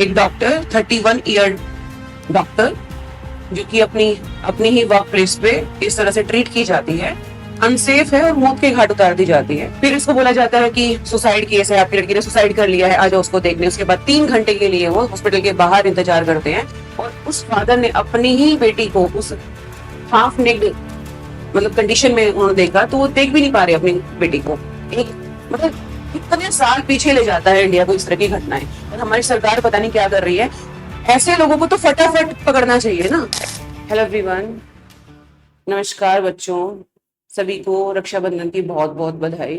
एक doctor 31 year doctor जो कि अपनी ही वर्क प्लेस पे इस तरह से ट्रीट की जाती है, अनसेफ है और मौत के घाट उतार दी जाती है। फिर इसको बोला जाता है कि सुसाइड केस है, आपकी लड़की ने सुसाइड कर लिया है, आ जाओ उसको देखने। उसके बाद 3 घंटे के लिए वो हॉस्पिटल के बाहर इंतजार करते हैं और उस फादर ने अपनी ही बेटी को उस हाफ नेक्ड कंडीशन में उन्होंने देखा, तो वो देख भी नहीं पा रहे अपनी बेटी को। एक कितने साल पीछे ले जाता है इंडिया को इस तरह की घटनाएं, और हमारी सरकार पता नहीं क्या कर रही है। ऐसे लोगों को तो फटाफट पकड़ना चाहिए ना। हेलो एवरीवन, नमस्कार बच्चों, सभी को रक्षाबंधन की बहुत बहुत बधाई।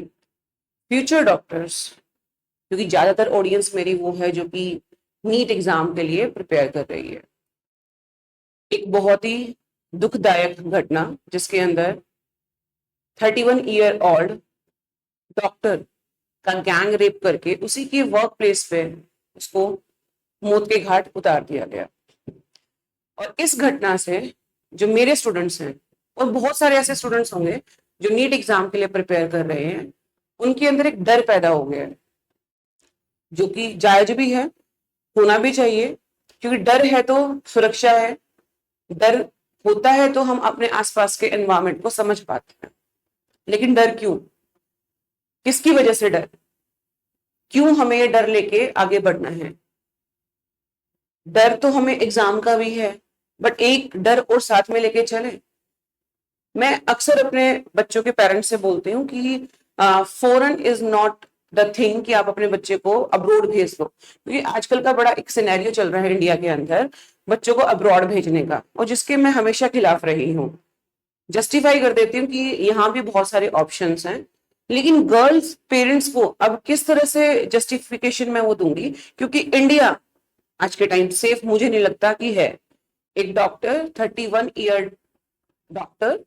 फ्यूचर डॉक्टर्स, क्योंकि ज्यादातर ऑडियंस मेरी वो है जो कि नीट एग्जाम के लिए प्रिपेयर कर रही है। एक बहुत ही दुखदायक घटना जिसके अंदर 31 ईयर ओल्ड डॉक्टर का गैंग रेप करके उसी के वर्क प्लेस पे उसको मौत के घाट उतार दिया गया। और इस घटना से जो मेरे स्टूडेंट्स हैं और बहुत सारे ऐसे स्टूडेंट्स होंगे जो नीट एग्जाम के लिए प्रिपेयर कर रहे हैं, उनके अंदर एक डर पैदा हो गया है, जो कि जायज भी है, होना भी चाहिए। क्योंकि डर है तो सुरक्षा है, डर होता है तो हम अपने आसपास के एनवायरमेंट को समझ पाते हैं। लेकिन डर क्यों, किसकी वजह से डर, क्यों हमें ये डर लेके आगे बढ़ना है? डर तो हमें एग्जाम का भी है, बट एक डर और साथ में लेके चले। मैं अक्सर अपने बच्चों के पेरेंट्स से बोलती हूँ कि foreign is not the thing कि आप अपने बच्चे को अब्रॉड भेज दो, क्योंकि आजकल का बड़ा एक सिनेरियो चल रहा है इंडिया के अंदर बच्चों को अब्रॉड भेजने का, और जिसके मैं हमेशा खिलाफ रही हूँ। जस्टिफाई कर देती हूँ कि यहाँ भी बहुत सारे ऑप्शंस हैं, लेकिन गर्ल्स पेरेंट्स को अब किस तरह से जस्टिफिकेशन मैं वो दूंगी, क्योंकि इंडिया आज के टाइम सेफ मुझे नहीं लगता कि है। एक डॉक्टर 31 ईयर डॉक्टर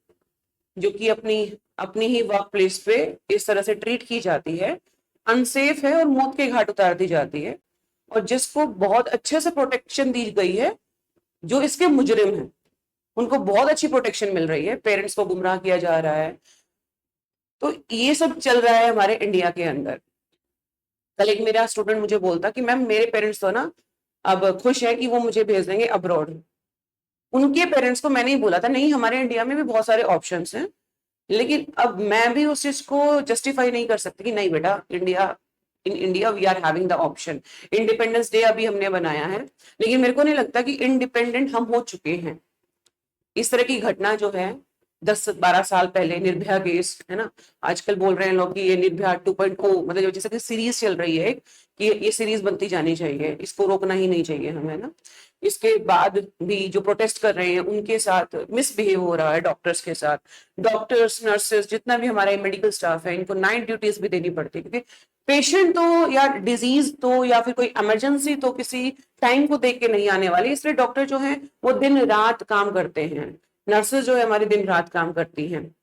जो कि अपनी ही वर्क प्लेस पे इस तरह से ट्रीट की जाती है, अनसेफ है और मौत के घाट उतार दी जाती है, और जिसको बहुत अच्छे से प्रोटेक्शन दी गई है। जो इसके मुजरिम हैं उनको बहुत अच्छी प्रोटेक्शन मिल रही है, पेरेंट्स को गुमराह किया जा रहा है। तो ये सब चल रहा है हमारे इंडिया के अंदर। कल एक मेरा स्टूडेंट मुझे बोलता कि मैम मेरे पेरेंट्स तो ना अब खुश है कि वो मुझे भेज देंगे अब्रॉड। उनके पेरेंट्स को मैंने ही बोला था नहीं, हमारे इंडिया में भी बहुत सारे ऑप्शंस हैं, लेकिन अब मैं भी उस चीज को जस्टिफाई नहीं कर सकती कि नहीं बेटा, in India we are having the option. Independence Day अभी हमने बनाया है, लेकिन मेरे को नहीं लगता कि इंडिपेंडेंट हम हो चुके हैं। इस तरह की घटना जो है 10-12 साल पहले निर्भया केस है ना, आजकल बोल रहे हैं लोग कि ये निर्भया 2.0 मतलब जैसे कि सीरीज चल रही है कि ये सीरीज बनती जानी चाहिए, इसको रोकना ही नहीं चाहिए हमें ना। इसके बाद भी जो प्रोटेस्ट कर रहे हैं उनके साथ मिसबिहेव हो रहा है डॉक्टर्स के साथ। डॉक्टर्स, नर्सेस, जितना भी हमारा मेडिकल स्टाफ है, इनको नाइट ड्यूटीज भी देनी पड़ती है, क्योंकि पेशेंट तो या डिजीज तो या फिर कोई इमरजेंसी तो किसी टाइम को देख के नहीं आने वाली, इसलिए डॉक्टर जो है वो दिन रात काम करते हैं। नर्सेज जो है हमारी दिन रात काम करती हैं।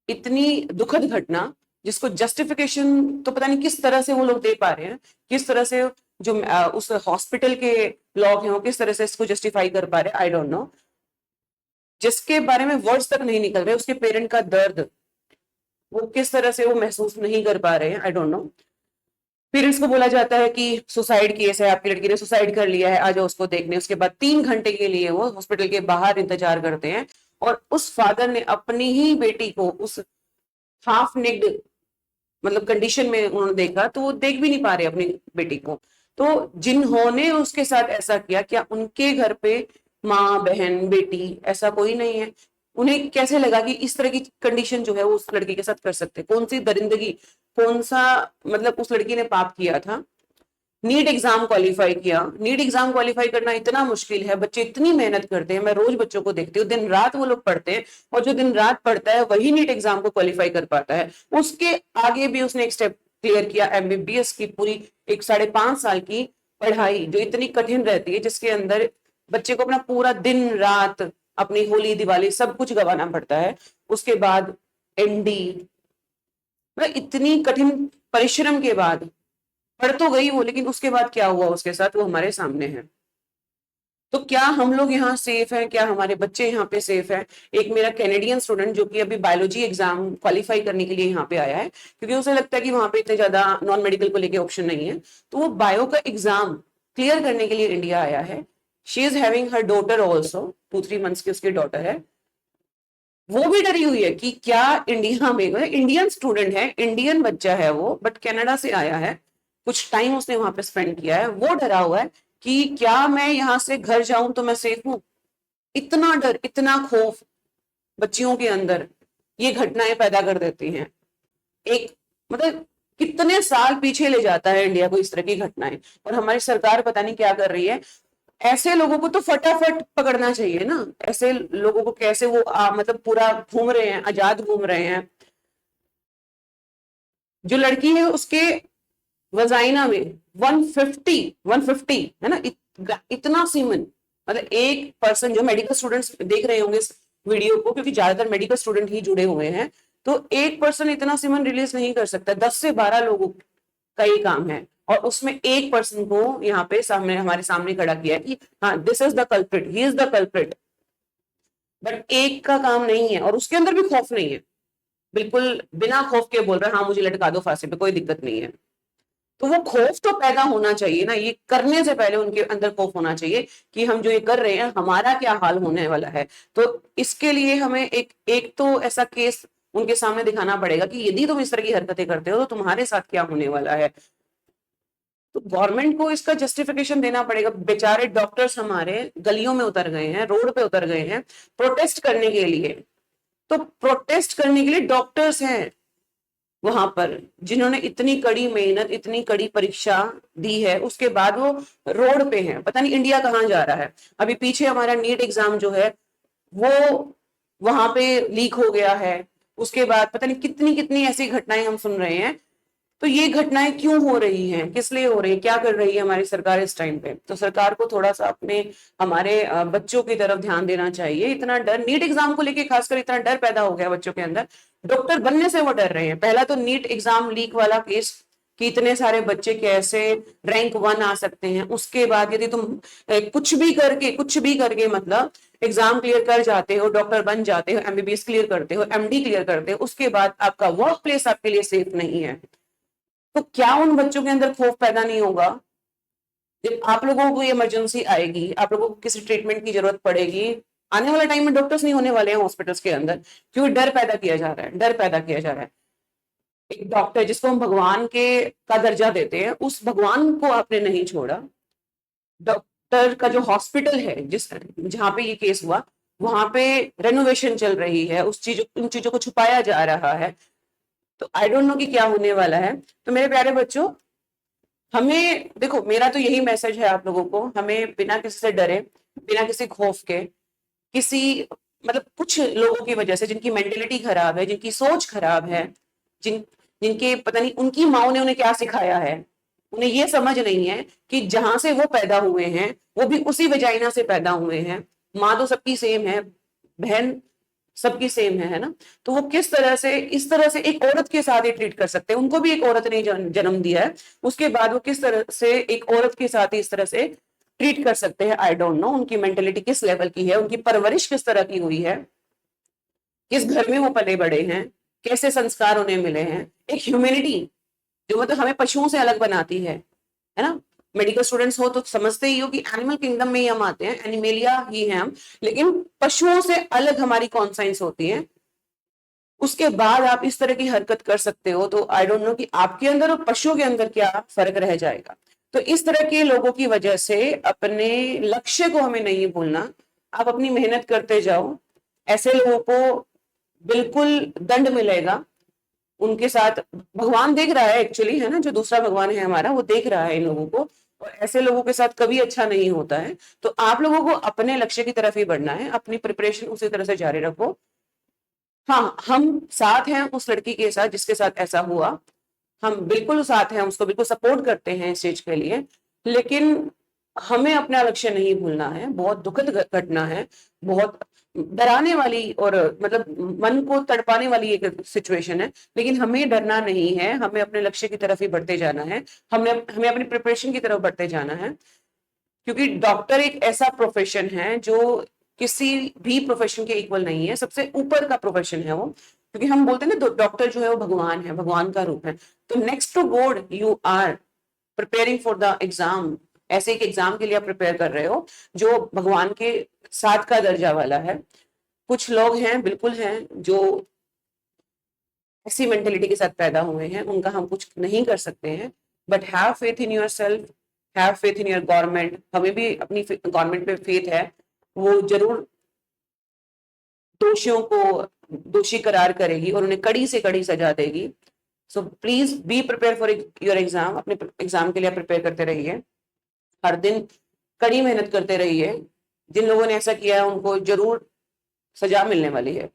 इतनी दुखद घटना जिसको जस्टिफिकेशन तो पता नहीं किस तरह से वो लोग दे पा रहे हैं, किस तरह से जो उस हॉस्पिटल के लोग हैं वो किस तरह से इसको जस्टिफाई कर पा रहे हैं, आई डोंट नो। जिसके बारे में वर्ड्स तक नहीं निकल रहे, उसके पेरेंट का दर्द वो किस तरह से वो महसूस नहीं कर पा रहे हैं, आई डोंट नो। फिर इसको बोला जाता है कि सुसाइड केस है, आपकी लड़की ने सुसाइड कर लिया है, आ जाओ उसको देखने। उसके बाद 3 घंटे के लिए वो हॉस्पिटल के बाहर इंतजार करते हैं, और उस फादर ने अपनी ही बेटी को उस हाफ नेक्ड कंडीशन में उन्होंने देखा, तो वो देख भी नहीं पा रहे अपनी बेटी को। तो जिन्होंने उसके साथ ऐसा किया, क्या उनके घर पे माँ, बहन, बेटी ऐसा कोई नहीं है? उन्हें कैसे लगा कि इस तरह की कंडीशन जो है वो उस लड़की के साथ कर सकते? कौन सी दरिंदगी, कौन सा उस लड़की ने पाप किया था? नीट एग्जाम क्वालिफाई किया। नीट एग्जाम क्वालिफाई करना इतना मुश्किल है, बच्चे इतनी मेहनत करते हैं, मैं रोज बच्चों को देखती हूँ, दिन रात वो लोग पढ़ते हैं, और जो दिन रात पढ़ता है वही नीट एग्जाम को क्वालिफाई कर पाता है। उसके आगे भी उसने एक स्टेप क्लियर किया, एमबीबीएस की पूरी एक 5.5 साल की पढ़ाई जो इतनी कठिन रहती है, जिसके अंदर बच्चे को अपना पूरा दिन रात, अपनी होली दिवाली सब कुछ गंवाना पड़ता है। उसके बाद एमडी, इतनी कठिन परिश्रम के बाद पढ़ तो गई वो, लेकिन उसके बाद क्या हुआ उसके साथ वो हमारे सामने है। तो क्या हम लोग यहाँ सेफ हैं? क्या हमारे बच्चे यहाँ पे सेफ हैं? एक मेरा कैनेडियन स्टूडेंट जो कि अभी बायोलॉजी एग्जाम क्वालिफाई करने के लिए यहाँ पे आया है, क्योंकि उसे लगता है कि वहां पे इतने ज्यादा नॉन मेडिकल को लेके ऑप्शन नहीं है, तो वो बायो का एग्जाम क्लियर करने के लिए इंडिया आया है। She is having her daughter also, 2-3 months की उसकी डॉटर है। वो भी डरी हुई है कि क्या इंडिया में, इंडियन स्टूडेंट है, इंडियन बच्चा है वो, बट कनाडा से आया है, कुछ टाइम उसने वहां पे स्पेंड किया है, वो डरा हुआ है कि क्या मैं यहां से घर जाऊं तो मैं सेफ हूं। इतना डर, इतना खौफ बच्चियों के अंदर ये घटनाएं पैदा कर देती हैं। एक मतलब कितने साल पीछे ले जाता है इंडिया को इस तरह की घटनाएं। और हमारी सरकार पता नहीं क्या कर रही है। ऐसे लोगों को तो फटाफट पकड़ना चाहिए ना। ऐसे लोगों को कैसे वो मतलब पूरा घूम रहे हैं, आजाद घूम रहे हैं। जो लड़की है उसके वजाइना में 150 है ना, इतना सीमन। मतलब एक पर्सन, जो मेडिकल स्टूडेंट्स देख रहे होंगे इस वीडियो को, क्योंकि ज्यादातर मेडिकल स्टूडेंट ही जुड़े हुए हैं, तो एक पर्सन इतना सीमन रिलीज नहीं कर सकता। 10 से 12 लोगों का ही काम है। और उसमें एक पर्सन को यहाँ पे सामने, हमारे सामने खड़ा किया है कि हाँ, this is the culprit, he is the culprit. But एक का काम नहीं है, और उसके अंदर भी खौफ नहीं है। बिल्कुल बिना खौफ के बोल रहा है हाँ मुझे लटका दो फांसी पे, कोई दिक्कत नहीं है। तो वो खौफ तो पैदा होना चाहिए ना, ये करने से पहले उनके अंदर खौफ होना चाहिए कि हम जो ये कर रहे हैं हमारा क्या हाल होने वाला है। तो इसके लिए हमें एक एक तो ऐसा केस उनके सामने दिखाना पड़ेगा कि यदि तुम इस तरह की हरकतें करते हो तो तुम्हारे साथ क्या होने वाला है। तो गवर्नमेंट को इसका जस्टिफिकेशन देना पड़ेगा। बेचारे डॉक्टर्स हमारे गलियों में उतर गए हैं, रोड पे उतर गए हैं प्रोटेस्ट करने के लिए। तो प्रोटेस्ट करने के लिए डॉक्टर्स हैं वहां पर, जिन्होंने इतनी कड़ी मेहनत, इतनी कड़ी परीक्षा दी है, उसके बाद वो रोड पे हैं। पता नहीं इंडिया कहाँ जा रहा है। अभी पीछे हमारा नीट एग्जाम जो है वो वहां पे लीक हो गया है। उसके बाद पता नहीं कितनी कितनी ऐसी घटनाएं हम सुन रहे हैं। तो ये घटनाएं क्यों हो रही हैं, किस लिए हो रही है, क्या कर रही है हमारी सरकार इस टाइम पे। तो सरकार को थोड़ा सा अपने हमारे बच्चों की तरफ ध्यान देना चाहिए। इतना डर नीट एग्जाम को लेके खासकर इतना डर पैदा हो गया बच्चों के अंदर, डॉक्टर बनने से वो डर रहे हैं। पहला तो नीट एग्जाम लीक वाला केस कि इतने सारे बच्चे कैसे रैंक 1 आ सकते हैं। उसके बाद यदि तुम कुछ भी करके मतलब एग्जाम क्लियर कर जाते हो, डॉक्टर बन जाते हो, एमबीबीएस क्लियर करते हो, एमडी क्लियर करते हो, उसके बाद आपका वर्क प्लेस आपके लिए सेफ नहीं है। तो क्या उन बच्चों के अंदर खौफ पैदा नहीं होगा। जब आप लोगों को इमरजेंसी आएगी, आप लोगों को किसी ट्रीटमेंट की जरूरत पड़ेगी, आने वाले टाइम में डॉक्टर्स नहीं होने वाले हैं हॉस्पिटल्स के अंदर, क्योंकि डर पैदा किया जा रहा है, डर पैदा किया जा रहा है। एक डॉक्टर जिसको हम भगवान के का दर्जा देते हैं, उस भगवान को आपने नहीं छोड़ा। डॉक्टर का जो हॉस्पिटल है जिस जहां पे ये केस हुआ, वहां पे रेनोवेशन चल रही है, उन चीजों को छुपाया जा रहा है। तो आई डोंट नो कि क्या होने वाला है। तो मेरे प्यारे बच्चों, हमें देखो, मेरा तो यही मैसेज है आप लोगों को, हमें बिना किसी से डरे, बिना किसी खौफ के, किसी मतलब कुछ लोगों की वजह से जिनकी मेंटेलिटी खराब है, जिनकी सोच खराब है, जिनके पता नहीं उनकी माओ ने उन्हें क्या सिखाया है, उन्हें ये समझ नहीं है कि जहां से वो पैदा हुए हैं वो भी उसी वजाइना से पैदा हुए हैं। माँ तो सबकी सेम है, बहन सबकी सेम है ना। तो वो किस तरह से, इस तरह से एक औरत के साथ ही ट्रीट कर सकते हैं। उनको भी एक औरत ने जन्म दिया है, उसके बाद वो किस तरह से एक औरत के साथ ही इस तरह से ट्रीट कर सकते हैं। आई डोंट नो उनकी मेंटेलिटी किस लेवल की है, उनकी परवरिश किस तरह की हुई है, किस घर में वो पले बड़े हैं, कैसे संस्कार उन्हें मिले हैं। एक ह्यूमैनिटी जो मतलब हमें पशुओं से अलग बनाती है ना। मेडिकल स्टूडेंट्स हो तो समझते ही हो कि एनिमल किंगडम में ही हम आते हैं, एनिमेलिया ही हैं हम, लेकिन पशुओं से अलग हमारी कॉन्साइंस होती है। उसके बाद आप इस तरह की हरकत कर सकते हो, तो आई डोंट नो कि आपके अंदर और पशुओं के अंदर क्या फर्क रह जाएगा। तो इस तरह के लोगों की वजह से अपने लक्ष्य को हमें नहीं भूलना। आप अपनी मेहनत करते जाओ, ऐसे लोगों को बिल्कुल दंड मिलेगा। उनके साथ भगवान देख रहा है एक्चुअली, है ना, जो दूसरा भगवान है हमारा वो देख रहा है इन लोगों को, और ऐसे लोगों के साथ कभी अच्छा नहीं होता है। तो आप लोगों को अपने लक्ष्य की तरफ ही बढ़ना है, अपनी प्रिपरेशन उसी तरह से जारी रखो। हाँ, हम साथ हैं उस लड़की के साथ जिसके साथ ऐसा हुआ, हम बिल्कुल साथ हैं, उसको बिल्कुल सपोर्ट करते हैं इस चीज के लिए, लेकिन हमें अपना लक्ष्य नहीं भूलना है। बहुत दुखद घटना है, बहुत डराने वाली और मतलब मन को तड़पाने वाली एक सिचुएशन है, लेकिन हमें डरना नहीं है, हमें अपने लक्ष्य की तरफ ही बढ़ते जाना है। हमें अपनी प्रिपरेशन की तरफ बढ़ते जाना है, क्योंकि डॉक्टर एक ऐसा प्रोफेशन है जो किसी भी प्रोफेशन के इक्वल नहीं है, सबसे ऊपर का प्रोफेशन है वो। क्योंकि हम बोलते हैं ना, डॉक्टर जो है वो भगवान है, भगवान का रूप है। तो next to God you are preparing for the exam, ऐसे एक एग्जाम के लिए आप प्रिपेयर कर रहे हो जो भगवान के साथ का दर्जा वाला है। कुछ लोग हैं, बिल्कुल हैं, जो ऐसी मेंटेलिटी के साथ पैदा हुए हैं, उनका हम कुछ नहीं कर सकते हैं। But have faith in your self, have faith in your government. हमें भी अपनी गवर्नमेंट पे फेथ है, वो जरूर दोषियों को दोषी करार करेगी और उन्हें कड़ी से कड़ी सजा देगी। So please be prepare for your exam. अपने एग्जाम के लिए प्रिपेयर करते रहिए, हर दिन कड़ी मेहनत करते रहिए। जिन लोगों ने ऐसा किया है उनको जरूर सजा मिलने वाली है।